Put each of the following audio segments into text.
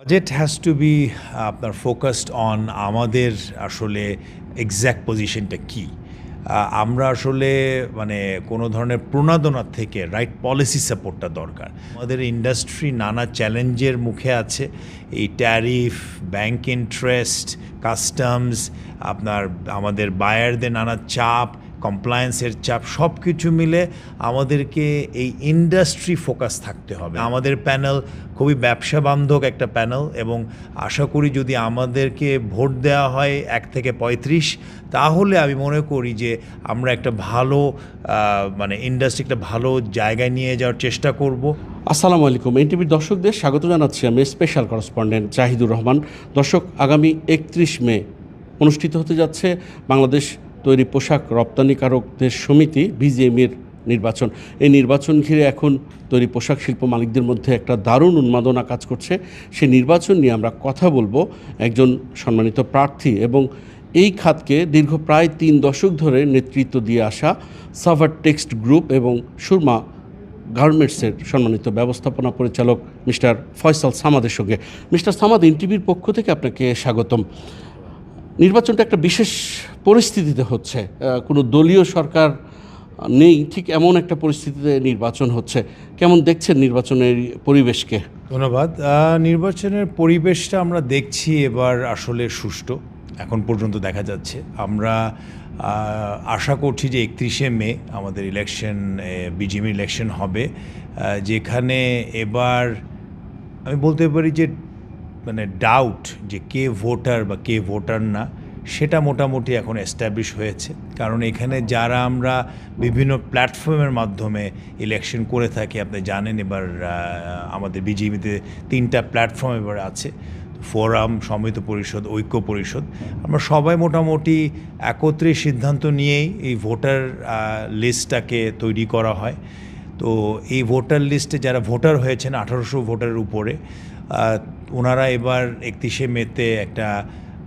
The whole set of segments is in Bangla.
বাজেট হ্যাজ টু বি আপনার ফোকাসড অন আমাদের আসলে এক্স্যাক্ট পজিশনটা কী। আমরা আসলে মানে কোনো ধরনের প্রণোদনার থেকে রাইট পলিসি সাপোর্টটা দরকার। আমাদের ইন্ডাস্ট্রি নানা চ্যালেঞ্জের মুখে আছে। এই ট্যারিফ, ব্যাংক ইন্টারেস্ট, কাস্টমস, আমাদের বায়ারদের নানা চাপ, কমপ্লায়েন্সের চাপ, সব কিছু মিলে আমাদেরকে এই ইন্ডাস্ট্রি ফোকাস থাকতে হবে। আমাদের প্যানেল খুবই ব্যবসা বান্ধব একটা প্যানেল, এবং আশা করি যদি আমাদেরকে ভোট দেওয়া হয় 1 থেকে 35, তাহলে আমি মনে করি যে আমরা একটা ভালো মানে ইন্ডাস্ট্রি একটা ভালো জায়গায় নিয়ে যাওয়ার চেষ্টা করব। আসসালামু আলাইকুম। এনটিভির দর্শকদের স্বাগত জানাচ্ছি আমি স্পেশাল করেসপন্ডেন্ট জাহিদুর রহমান। দর্শক, আগামী 31 মে অনুষ্ঠিত হতে যাচ্ছে বাংলাদেশ তৈরি পোশাক রপ্তানিকারকদের সমিতি বিজিএমইর নির্বাচন। এই নির্বাচন ঘিরে এখন তৈরি পোশাক শিল্প মালিকদের মধ্যে একটা দারুণ উন্মাদনা কাজ করছে। সেই নির্বাচন নিয়ে আমরা কথা বলবো একজন সম্মানিত প্রার্থী এবং এই খাতকে দীর্ঘ প্রায় 3 দশক ধরে নেতৃত্ব দিয়ে আসা সাভার টেক্সট গ্রুপ এবং সুরমা গার্মেন্টসের সম্মানিত ব্যবস্থাপনা পরিচালক মিস্টার ফয়সাল সামাদের সঙ্গে। মিস্টার সামাদ, এনটিভির পক্ষ থেকে আপনাকে স্বাগতম। নির্বাচনটা একটা বিশেষ পরিস্থিতিতে হচ্ছে, কোনো দলীয় সরকার নেই, ঠিক এমন একটা পরিস্থিতিতে নির্বাচন হচ্ছে। কেমন দেখছেন নির্বাচনের পরিবেশকে? ধন্যবাদ। নির্বাচনের পরিবেশটা আমরা দেখছি এবার আসলে সুষ্ঠু এখন পর্যন্ত দেখা যাচ্ছে। আমরা আশা করছি যে 31শে মে আমাদের ইলেকশন, বিজিএমইর ইলেকশন হবে, যেখানে এবার আমি বলতে পারি যে মানে ডাউট যে কে ভোটার বা কে ভোটার না, সেটা মোটামুটি এখন এস্টাবলিশ হয়েছে। কারণ এখানে যারা আমরা বিভিন্ন প্ল্যাটফর্মের মাধ্যমে ইলেকশন করে থাকি, আপনি জানেন এবার আমাদের বিজিএমইতে 3টা প্ল্যাটফর্ম এবার আছে, ফোরাম, সম্মিলিত পরিষদ, ঐক্য পরিষদ। আমরা সবাই মোটামুটি একত্রে সিদ্ধান্ত নিয়েই এই ভোটার লিস্টটাকে তৈরি করা হয়। তো এই ভোটার লিস্টে যারা ভোটার হয়েছেন 1800 ভোটারের উপরে, ওনারা এবার 31শে মেতে একটা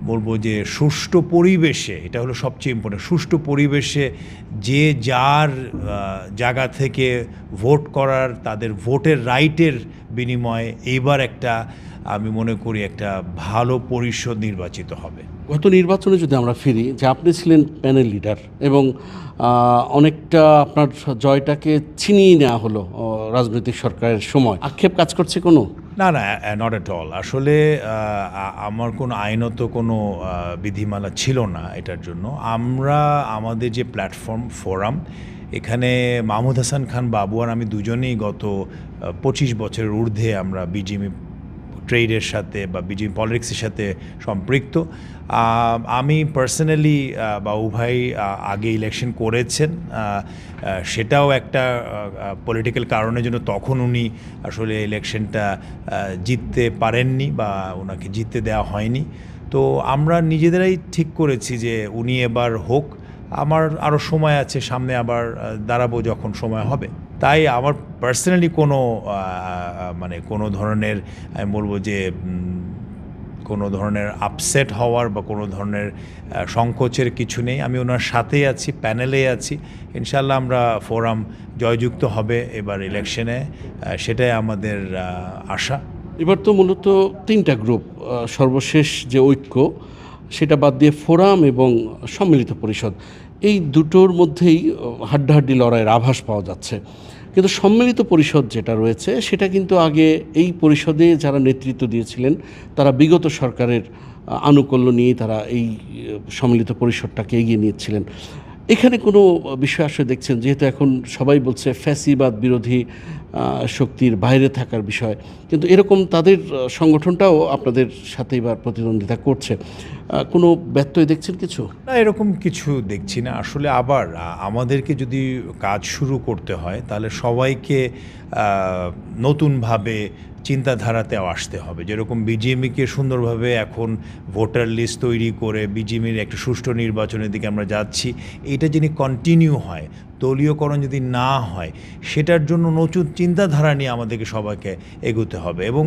বলবো যে সুষ্ঠু পরিবেশে, এটা হলো সবচেয়ে ইম্পর্টেন্ট, সুষ্ঠু পরিবেশে যে যার জায়গা থেকে ভোট করার, তাদের ভোটের রাইটের বিনিময়ে এইবার একটা আমি মনে করি একটা ভালো পরিষদ নির্বাচিত হবে। গত নির্বাচনে যদি আমরা ফিরি, যে আপনি ছিলেন প্যানেল লিডার এবং অনেকটা আপনার জয়টাকে ছিনিয়ে নেওয়া হলো রাজনৈতিক সরকারের সময়, আক্ষেপ কাজ করছে কোনো? না, নট এট অল। আসলে আমার কোনো আইনত কোনো বিধিমালা ছিল না এটার জন্য। আমরা আমাদের যে প্ল্যাটফর্ম ফোরাম, এখানে মাহমুদ হাসান খান বাবু আর আমি দুজনেই গত 25 বছরের ঊর্ধ্বে আমরা বিজিএমই ট্রেডের সাথে বা বিজিএমই পলিটিক্সের সাথে সম্পৃক্ত। আমি পার্সোনালি বাবু ভাই আগে ইলেকশন করেছেন, সেটাও একটা পলিটিক্যাল কারণের জন্য তখন উনি আসলে ইলেকশনটা জিততে পারেননি বা ওনাকে জিততে দেওয়া হয়নি। তো আমরা নিজেদেরাই ঠিক করেছি যে উনি এবার হোক, আমার আরও সময় আছে, সামনে আবার দাঁড়াবো যখন সময় হবে। তাই আমার পার্সোনালি কোনো মানে কোনো ধরনের, আমি বলবো যে কোনো ধরনের আপসেট হওয়ার বা কোনো ধরনের সংকোচের কিছু নেই। আমি ওনার সাথেই আছি, প্যানেলেই আছি। ইনশাল্লাহ আমরা ফোরাম জয়যুক্ত হবে এবার ইলেকশনে, সেটাই আমাদের আশা। এবার তো মূলত 3টা গ্রুপ, সর্বশেষ যে ঐক্য সেটা বাদ দিয়ে ফোরাম এবং সম্মিলিত পরিষদ, এই দুটোর মধ্যেই হাড্ডাহাড্ডি লড়াইয়ের আভাস পাওয়া যাচ্ছে। কিন্তু সম্মিলিত পরিষদ যেটা রয়েছে সেটা কিন্তু আগে এই পরিষদে যারা নেতৃত্ব দিয়েছিলেন তারা বিগত সরকারের আনুকূল্য নিয়েই তারা এই সম্মিলিত পরিষদটাকে এগিয়ে নিয়েছিলেন। এখানে কোনো বিষয় আসলে দেখছেন, যেহেতু এখন সবাই বলছে ফ্যাসিবাদ বিরোধী শক্তির বাইরে থাকার বিষয়, কিন্তু এরকম তাদের সংগঠনটাও আপনাদের সাথে এবার প্রতিদ্বন্দ্বিতা করছে, কোনো ব্যত্যয় দেখছেন কিছু? না, এরকম কিছু দেখছি না। আসলে আবার আমাদেরকে যদি কাজ শুরু করতে হয় তাহলে সবাইকে নতুনভাবে চিন্তাধারাতেও আসতে হবে। যেরকম বিজিএমইকে সুন্দরভাবে এখন ভোটার লিস্ট তৈরি করে বিজিএমইর একটা সুষ্ঠু নির্বাচনের দিকে আমরা যাচ্ছি, এইটা যিনি কন্টিনিউ হয়, দলীয়করণ যদি না হয়, সেটার জন্য নতুন চিন্তাধারা নিয়ে আমাদেরকে সবাইকে এগোতে হবে। এবং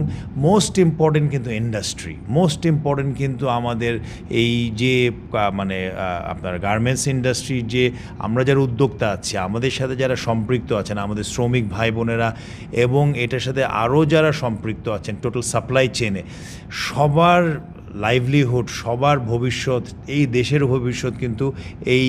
মোস্ট ইম্পর্টেন্ট কিন্তু ইন্ডাস্ট্রি, মোস্ট ইম্পর্টেন্ট কিন্তু আমাদের এই যে মানে আপনার গার্মেন্টস ইন্ডাস্ট্রির যে আমরা যারা উদ্যোক্তা আছি, আমাদের সাথে যারা সম্পৃক্ত আছেন, আমাদের শ্রমিক ভাই বোনেরা এবং এটার সাথে আরও যারা সম্পৃক্ত আছেন টোটাল সাপ্লাই চেনে, সবার লাইভলিহুড, সবার ভবিষ্যৎ, এই দেশের ভবিষ্যৎ কিন্তু এই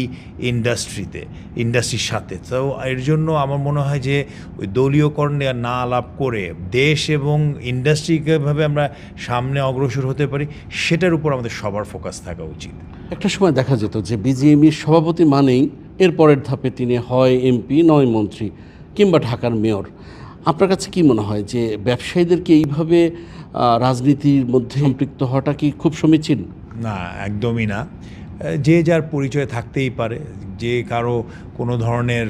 ইন্ডাস্ট্রির সাথে। তো এর জন্য আমার মনে হয় যে ওই দলীয়করণে না আলাপ করে দেশ এবং ইন্ডাস্ট্রিকেভাবে আমরা সামনে অগ্রসর হতে পারি, সেটার উপর আমাদের সবার ফোকাস থাকা উচিত। একটা সময় দেখা যেত যে বিজিএমইর সভাপতি মানেই এর পরের ধাপে তিনি হয় এমপি নয় মন্ত্রী কিংবা ঢাকার মেয়র। আপনার কাছে কি মনে হয় যে ব্যবসায়ীদেরকে এইভাবে রাজনীতির মধ্যে সম্পৃক্ত হওয়াটা কি খুব সমীচীন? না, একদমই না। যে যার পরিচয় থাকতেই পারে, যে কারো কোনো ধরনের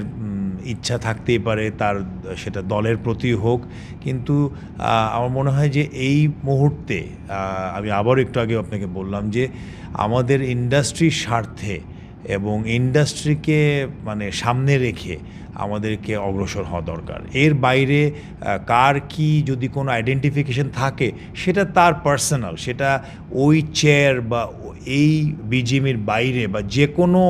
ইচ্ছা থাকতেই পারে, তার সেটা দলের প্রতি হোক, কিন্তু আমার মনে হয় যে এই মুহূর্তে আমি আবার একটু আগে আপনাকে বললাম যে আমাদের ইন্ডাস্ট্রির স্বার্থে এবং ইন্ডাস্ট্রিকে মানে সামনে রেখে আমাদেরকে অগ্রসর হওয়া দরকার। এর বাইরে কার কি যদি কোনো আইডেন্টিফিকেশন থাকে, সেটা তার পার্সোনাল, সেটা ওই চেয়ার বা এই বিজিএমইর বাইরে বা যে কোনো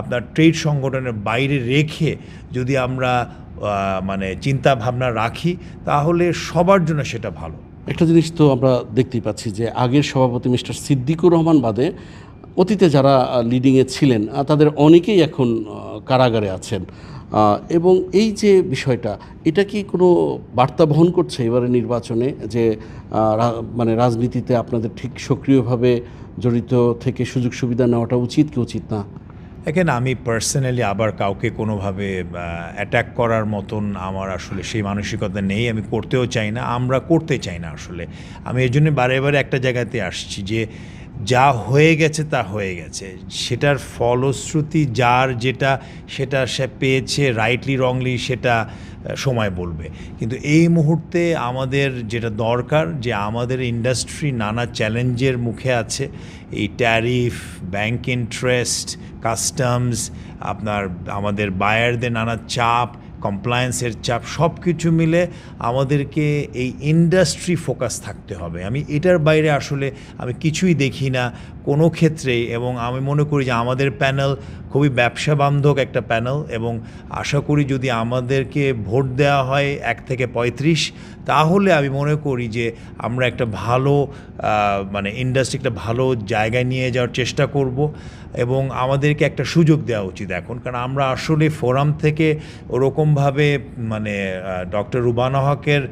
আপনার ট্রেড সংগঠনের বাইরে রেখে যদি আমরা মানে চিন্তা ভাবনা রাখি, তাহলে সবার জন্য সেটা ভালো। একটা জিনিস তো আমরা দেখতেই পাচ্ছি যে আগের সভাপতি মিস্টার সিদ্দিকুর রহমান বাদে অতীতে যারা লিডিংয়ে ছিলেন তাদের অনেকেই এখন কারাগারে আছেন, এবং এই যে বিষয়টা, এটা কি কোনো বার্তা বহন করছে এবারে নির্বাচনে যে মানে রাজনীতিতে আপনাদের ঠিক সক্রিয়ভাবে জড়িত থেকে সুযোগ সুবিধা নেওয়াটা উচিত কি উচিত না? দেখেন, আমি পার্সোনালি আবার কাউকে কোনোভাবে অ্যাটাক করার মতন আমার আসলে সেই মানসিকতা নেই, আমি করতেও চাই না, আমরা করতে চাই না। আসলে আমি এর জন্য বারে বারে একটা জায়গাতে আসছি যে যা হয়ে গেছে তা হয়ে গেছে, সেটার ফলশ্রুতি যার যেটা সেটা সে পেয়েছে, রাইটলি রংলি সেটা সময় বলবে। কিন্তু এই মুহূর্তে আমাদের যেটা দরকার, যে আমাদের ইন্ডাস্ট্রি নানা চ্যালেঞ্জের মুখে আছে, এই ট্যারিফ, ব্যাংক ইন্টারেস্ট, কাস্টমস, আমাদের বায়ারদের নানা চাপ, কমপ্লায়েন্সের চাপ, সব কিছু মিলে আমাদেরকে এই ইন্ডাস্ট্রি ফোকাস থাকতে হবে। আমি এটার বাইরে আসলে আমি কিছুই দেখি না কোনো ক্ষেত্রেই, এবং আমি মনে করি যে আমাদের প্যানেল খুবই ব্যবসা বান্ধব একটা প্যানেল, এবং আশা করি যদি আমাদেরকে ভোট দেওয়া হয় 1 থেকে 35, তাহলে আমি মনে করি যে আমরা একটা ভালো মানে ইন্ডাস্ট্রি একটা ভালো জায়গায় নিয়ে যাওয়ার চেষ্টা করব, এবং আমাদেরকে একটা সুযোগ দেওয়া উচিত এখন। কারণ আমরা আসলে ফোরাম থেকে ওরকমভাবে মানে ডক্টর রুবানা হকের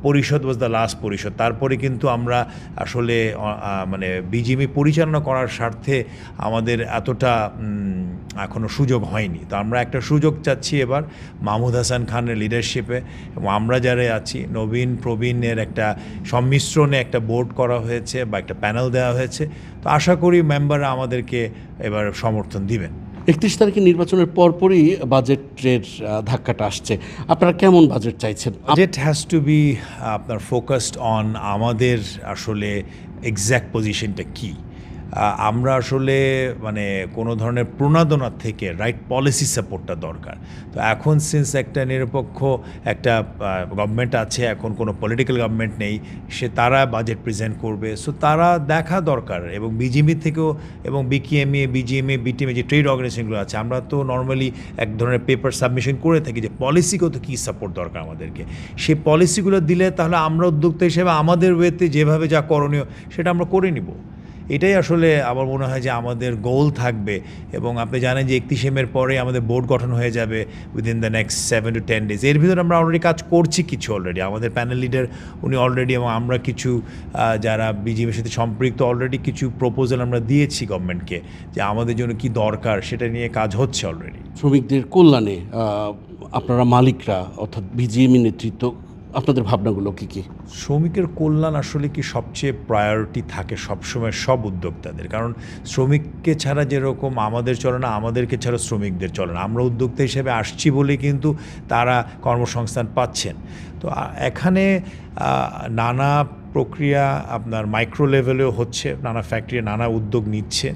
পরিষদ ওয়াজ দ্য লাস্ট পরিষদ, তারপরে কিন্তু আমরা আসলে মানে বিজিএমই পরিচালনা করার স্বার্থে আমাদের এতটা এখনও সুযোগ হয়নি। তো আমরা একটা সুযোগ চাচ্ছি এবার মাহমুদ হাসান খানের লিডারশিপে, এবং আমরা যারা আছি নবীন প্রবীণের একটা সম্মিশ্রণে একটা বোর্ড করা হয়েছে বা একটা প্যানেল দেওয়া হয়েছে। তো আশা করি মেম্বাররা আমাদেরকে এবার সমর্থন দিবেন। 31 তারিখে নির্বাচনের পরপরই বাজেটের ধাক্কাটা আসছে, আপনারা কেমন বাজেট চাইছেন? বাজেট হ্যাজ টু বি আপনার ফোকাসড অন আমাদের আসলে এক্স্যাক্ট পজিশনটা কী। আমরা আসলে মানে কোনো ধরনের প্রণোদনার থেকে রাইট পলিসি সাপোর্টটা দরকার। তো এখন সিন্স একটা নিরপেক্ষ একটা গভর্নমেন্ট আছে, এখন কোনো পলিটিক্যাল গভর্নমেন্ট নেই, তারা বাজেট প্রেজেন্ট করবে। সো তারা দেখা দরকার, এবং বিজিএমই থেকেও, এবং বিকেএমএ, বিজিএমএ, বিটিএমএ যে ট্রেড অর্গানাইজেশনগুলো আছে, আমরা তো নর্মালি এক ধরনের পেপার সাবমিশন করে থাকি যে পলিসিগত কী সাপোর্ট দরকার আমাদেরকে। সেই পলিসিগুলো দিলে তাহলে আমরা উদ্যোক্তা হিসেবে আমাদের ওয়েতে যেভাবে যা করণীয় সেটা আমরা করে নিব। এটাই আসলে আমার মনে হয় যে আমাদের গোল থাকবে। এবং আপনি জানেন যে 31 মের পরে আমাদের বোর্ড গঠন হয়ে যাবে within the next 7 to 10 days। এর ভিতরে আমরা অলরেডি কাজ করছি কিছু, অলরেডি আমাদের প্যানেল লিডার উনি অলরেডি, এবং আমরা কিছু যারা বিজিএমের সাথে সম্পৃক্ত অলরেডি কিছু প্রপোজাল আমরা দিয়েছি গভর্নমেন্টকে যে আমাদের জন্য কি দরকার, সেটা নিয়ে কাজ হচ্ছে অলরেডি। শ্রমিকদের কল্যাণে আপনারা মালিকরা অর্থাৎ বিজিএমই নেতৃত্ব, আপনাদের ভাবনাগুলো কী কী? শ্রমিকের কল্যাণ আসলে কি সবচেয়ে প্রায়োরিটি থাকে সবসময় সব উদ্যোক্তাদের। কারণ শ্রমিককে ছাড়া যেরকম আমাদের চলে না, আমাদেরকে ছাড়া শ্রমিকদের চলে না। আমরা উদ্যোক্তা হিসেবে আসছি বলে কিন্তু তারা কর্মসংস্থান পাচ্ছেন। তো এখানে নানা প্রক্রিয়া আপনার মাইক্রো লেভেলেও হচ্ছে, নানা ফ্যাক্টরি নানা উদ্যোগ নিচ্ছে,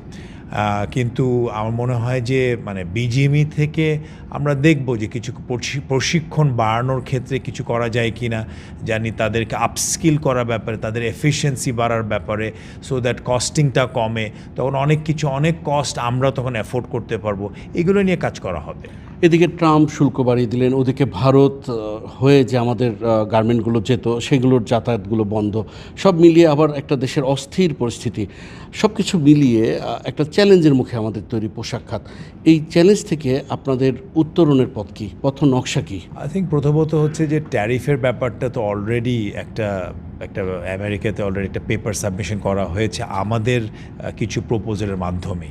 কিন্তু আমার মনে হয় যে মানে বিজিএমই থেকে আমরা দেখব যে কিছু প্রশিক্ষণ বাড়ানোর ক্ষেত্রে কিছু করা যায় কি না, জানি তাদেরকে আপস্কিল করার ব্যাপারে, তাদের এফিশিয়েন্সি বাড়ার ব্যাপারে, সো দ্যাট কস্টিংটা কমে, তখন অনেক কস্ট আমরা তখন অ্যাফোর্ড করতে পারবো, এগুলো নিয়ে কাজ করা হবে। এদিকে ট্রাম্প শুল্ক বাড়িয়ে দিলেন, ওদিকে ভারত হয়ে যে আমাদের গার্মেন্টগুলো যেত সেগুলোর যাতায়াতগুলো বন্ধ, সব মিলিয়ে আবার একটা দেশের অস্থির পরিস্থিতি, সব কিছু মিলিয়ে একটা চ্যালেঞ্জের মুখে আমাদের তৈরি পোশাক খাত। এই চ্যালেঞ্জ থেকে আপনাদের উত্তরণের পথ কী, পথ নকশা কী? আই থিঙ্ক প্রথমত হচ্ছে যে ট্যারিফের ব্যাপারটা তো অলরেডি একটা আমেরিকাতে অলরেডি একটা পেপার সাবমিশন করা হয়েছে আমাদের কিছু প্রপোজালের মাধ্যমে,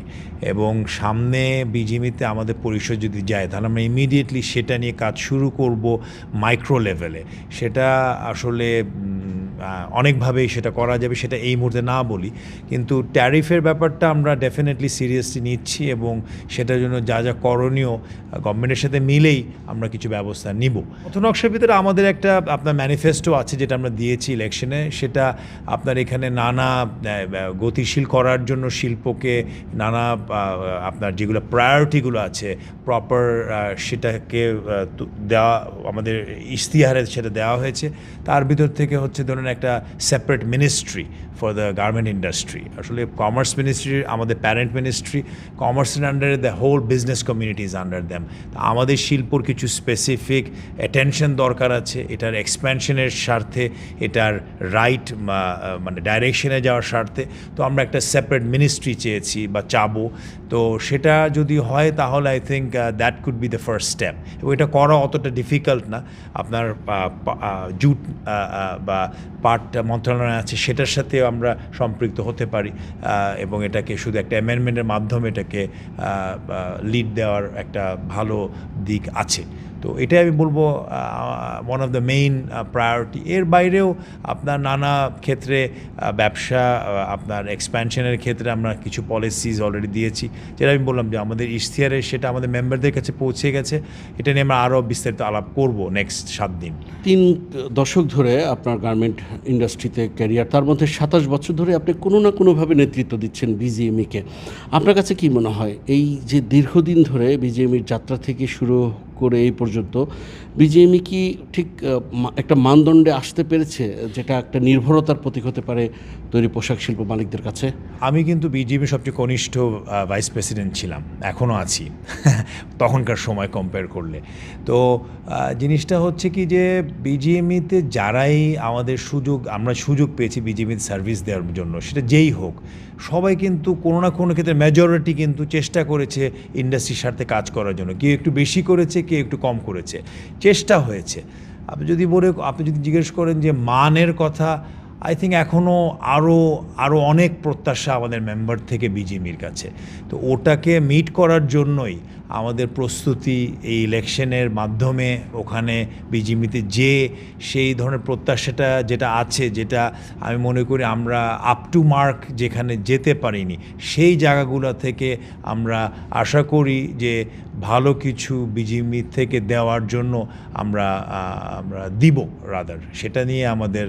এবং সামনে বিজিএমইতে আমাদের পরিষদ যদি যায় তাহলে আমরা ইমিডিয়েটলি সেটা নিয়ে কাজ শুরু করব মাইক্রো লেভেলে। সেটা আসলে অনেকভাবেই সেটা করা যাবে, সেটা এই মুহূর্তে না বলি, কিন্তু ট্যারিফের ব্যাপারটা আমরা ডেফিনেটলি সিরিয়াসলি নিচ্ছি এবং সেটার জন্য যা যা করণীয় গভর্নমেন্টের সাথে মিলেই আমরা কিছু ব্যবস্থা নিব। পথনকশার ভিতরে আমাদের একটা আপনার ম্যানিফেস্টো আছে যেটা আমরা দিয়েছি ইলেকশনে, সেটা আপনার এখানে নানা গতিশীল করার জন্য শিল্পকে নানা আপনার যেগুলো প্রায়োরিটিগুলো আছে প্রপার সেটাকে দেওয়া, আমাদের ইশতিহারে সেটা দেওয়া হয়েছে। তার ভিতর থেকে হচ্ছে ধরুন একটা separate ministry for the garment industry, আসলে কমার্স মিনিস্ট্রি আমাদের প্যারেন্ট মিনিস্ট্রি, কমার্সের আন্ডারে the whole business community is under them. আমাদের শিল্পর কিছু স্পেসিফিক অ্যাটেনশন দরকার আছে, এটার এক্সপ্যানশনের স্বার্থে, এটার রাইট মানে ডাইরেকশনে যাওয়ার স্বার্থে, তো আমরা একটা সেপারেট মিনিস্ট্রি চেয়েছি বা চাবো। তো সেটা যদি হয় তাহলে I think that could be the first step, এবং এটা করা অতটা ডিফিকাল্ট না। আপনার জুট বা পাট মন্ত্রণালয় আছে সেটার সাথে আমরা সম্পৃক্ত হতে পারি এবং এটাকে শুধু একটা অ্যামেন্ডমেন্টের মাধ্যমে এটাকে লিড দেওয়ার একটা ভালো দিক আছে। তো এটাই আমি বলবো one of the main priority. এর বাইরেও আপনার নানা ক্ষেত্রে ব্যবসা আপনার এক্সপ্যানশনের ক্ষেত্রে আমরা কিছু পলিসিজ অলরেডি দিয়েছি, যেটা আমি বললাম যে আমাদের ইশতেহারে সেটা আমাদের মেম্বারদের কাছে পৌঁছে গেছে। এটা নিয়ে আমরা আরও বিস্তারিত আলাপ করব নেক্সট 7 দিন। 3 দশক ধরে আপনার গার্মেন্ট ইন্ডাস্ট্রিতে ক্যারিয়ার, তার মধ্যে 27 বছর ধরে আপনি কোনো না কোনোভাবে নেতৃত্ব দিচ্ছেন বিজিএমইকে। আপনার কাছে কি মনে হয় এই যে দীর্ঘদিন ধরে বিজিএমইর যাত্রা থেকে শুরু করে এই পর্যন্ত বিজিএমই কি ঠিক একটা মানদণ্ডে আসতে পেরেছে যেটা একটা নির্ভরতার প্রতীক হতে পারে তৈরি পোশাক শিল্প মালিকদের কাছে? আমি কিন্তু বিজিএমইর সবচেয়ে কনিষ্ঠ ভাইস প্রেসিডেন্ট ছিলাম, এখনও আছি তখনকার সময় কম্পেয়ার করলে। তো জিনিসটা হচ্ছে কি যে বিজিএমইতে যারাই আমরা সুযোগ পেয়েছি বিজিএমইতে সার্ভিস দেওয়ার জন্য, সেটা যেই হোক, সবাই কিন্তু কোনো না কোনো ক্ষেত্রে মেজরিটি কিন্তু চেষ্টা করেছে ইন্ডাস্ট্রির সাথে কাজ করার জন্য। কেউ একটু বেশি করেছে, কেউ একটু কম করেছে, চেষ্টা হয়েছে। আপনি যদি জিজ্ঞেস করেন যে মানের কথা, আই থিঙ্ক এখনও আরও অনেক প্রত্যাশা আমাদের মেম্বার থেকে বিজিএমইর কাছে। তো ওটাকে মিট করার জন্যই আমাদের প্রস্তুতি এই ইলেকশনের মাধ্যমে ওখানে বিজিএমইতে যে সেই ধরনের প্রত্যাশাটা যেটা আছে, যেটা আমি মনে করি আমরা আপ টু মার্ক যেখানে যেতে পারিনি, সেই জায়গাগুলো থেকে আমরা আশা করি যে ভালো কিছু বিজিএমই থেকে দেওয়ার জন্য আমরা দিব রাদার। সেটা নিয়ে আমাদের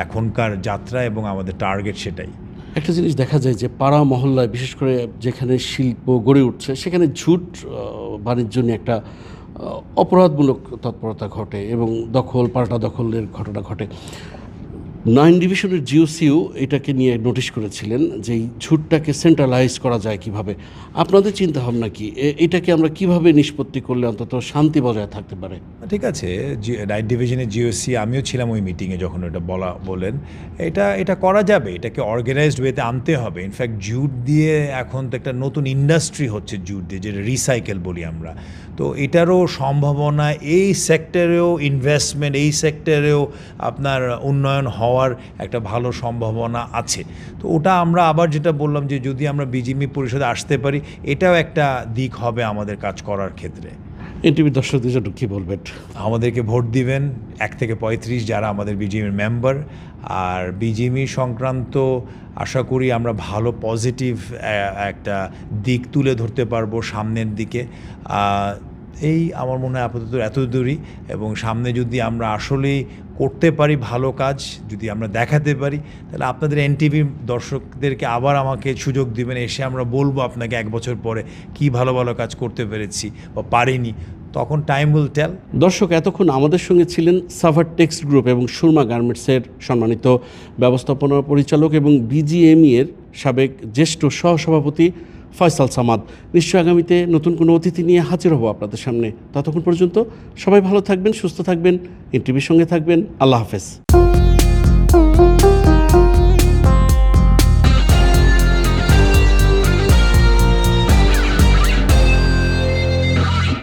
এখনকার যাত্রা এবং আমাদের টার্গেট সেটাই। একটা জিনিস দেখা যায় যে পাড়া মহল্লায়, বিশেষ করে যেখানে শিল্প গড়ে উঠছে, সেখানে ঝুট বাণিজ্য নিয়ে একটা অপরাধমূলক তৎপরতা ঘটে এবং পাল্টা দখলের ঘটনা ঘটে। 9 ডিভিশনের জিওসিও এটাকে নিয়ে নোটিশ করেছিলেন যে এই ঝুটটাকে সেন্ট্রালাইজ করা যায় কিভাবে। আপনাদের চিন্তা ভাবনা কি, এটাকে আমরা কিভাবে নিষ্পত্তি করলে অন্তত শান্তি বজায় থাকতে পারে? ঠিক আছে, 9 ডিভিশনের জিওসি, আমিও ছিলাম ওই মিটিংয়ে যখন ওটা বলেন। এটা করা যাবে, এটাকে অর্গানাইজড ওয়েতে আনতে হবে। ইনফ্যাক্ট জুট দিয়ে এখন তো একটা নতুন ইন্ডাস্ট্রি হচ্ছে জুট দিয়ে, যেটা রিসাইকেল বলি আমরা। তো এটারও সম্ভাবনা, এই সেক্টরেও ইনভেস্টমেন্ট, এই সেক্টরেও আপনার উন্নয়ন হওয়ার একটা ভালো সম্ভাবনা আছে। তো ওটা আমরা আবার যেটা বললাম যে যদি আমরা বিজিএমই পরিষদে আসতে পারি, এটাও একটা দিক হবে আমাদের কাজ করার ক্ষেত্রে। এনটিভির দর্শকদের জন্য কী বলবেন? আমাদেরকে ভোট দিবেন 1 থেকে 35 যারা আমাদের বিজিএমির মেম্বার। আর বিজিএমই সংক্রান্ত আশা করি আমরা ভালো পজিটিভ একটা দিক তুলে ধরতে পারবো সামনের দিকে। এই আমার মনে হয় আপাতত এত দূরই, এবং সামনে যদি আমরা আসলেই করতে পারি ভালো কাজ, যদি আমরা দেখাতে পারি, তাহলে আপনাদের এনটিভি দর্শকদেরকে আবার আমাকে সুযোগ দিবেন, এসে আমরা বলবো আপনাকে 1 বছর পরে কি ভালো ভালো কাজ করতে পেরেছি বা পারিনি, তখন টাইম উইল টেল। দর্শক, এতক্ষণ আমাদের সঙ্গে ছিলেন সাভার টেক্সট গ্রুপ এবং সুরমা গার্মেন্টসের সম্মানিত ব্যবস্থাপনা পরিচালক এবং বিজিএমই এর সাবেক জ্যেষ্ঠ সহসভাপতি ফয়সাল সামাদ। নিশ্চয় আগামীতে নতুন কোনো অতিথি নিয়ে হাজির হব আপনাদের সামনে। ততক্ষণ পর্যন্ত সবাই ভালো থাকবেন, সুস্থ থাকবেন, এনটিভির সঙ্গে থাকবেন। আল্লাহ হাফেজ।